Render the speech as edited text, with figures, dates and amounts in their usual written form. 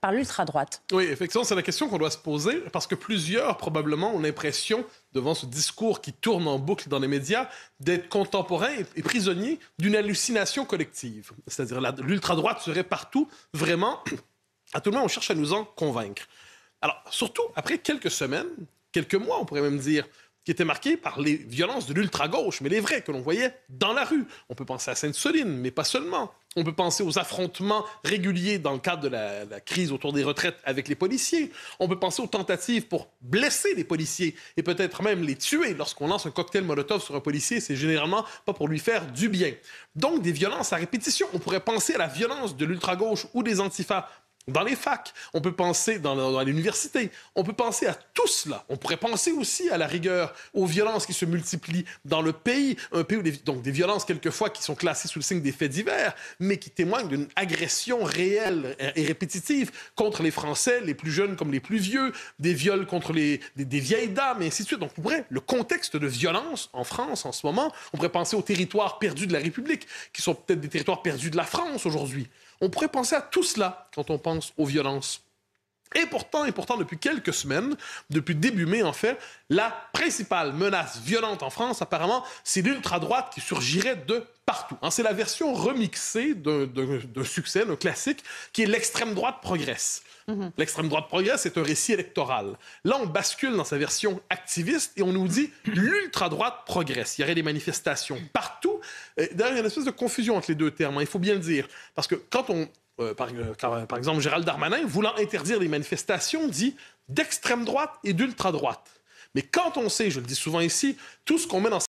par l'ultra-droite? Oui, effectivement, c'est la question qu'on doit se poser parce que plusieurs, probablement, ont l'impression, devant ce discours qui tourne en boucle dans les médias, d'être contemporains et prisonniers d'une hallucination collective. C'est-à-dire l'ultra-droite serait partout, vraiment, à tout le monde, on cherche à nous en convaincre. Alors, surtout après quelques semaines, quelques mois, on pourrait même dire, qui étaient marqués par les violences de l'ultra-gauche, mais les vraies que l'on voyait dans la rue. On peut penser à Sainte-Soline, mais pas seulement. On peut penser aux affrontements réguliers dans le cadre de la crise autour des retraites avec les policiers. On peut penser aux tentatives pour blesser les policiers et peut-être même les tuer. Lorsqu'on lance un cocktail Molotov sur un policier, c'est généralement pas pour lui faire du bien. Donc, des violences à répétition. On pourrait penser à la violence de l'ultra-gauche ou des antifas dans les facs, on peut penser dans l'université, on peut penser à tout cela. On pourrait penser aussi, à la rigueur, aux violences qui se multiplient dans le pays, un pays où donc des violences quelquefois qui sont classées sous le signe des faits divers, mais qui témoignent d'une agression réelle et répétitive contre les Français, les plus jeunes comme les plus vieux, des viols contre des vieilles dames, et ainsi de suite. Donc, le contexte de violence en France en ce moment, on pourrait penser aux territoires perdus de la République, qui sont peut-être des territoires perdus de la France aujourd'hui. On pourrait penser à tout cela quand on pense aux violences. Et pourtant, depuis quelques semaines, depuis début mai en fait, la principale menace violente en France, apparemment, c'est l'ultra-droite qui surgirait de partout. C'est la version remixée d'un succès, d'un classique, qui est l'extrême droite progresse. L'extrême droite progresse est un récit électoral. Là, on bascule dans sa version activiste et on nous dit l'ultra-droite progresse. Il y aurait des manifestations partout. D'ailleurs, il y a une espèce de confusion entre les deux termes, il faut bien le dire. Parce que quand on... par exemple, Gérald Darmanin, voulant interdire les manifestations, dit d'extrême droite et d'ultra-droite. Mais quand on sait, je le dis souvent ici, tout ce qu'on met dans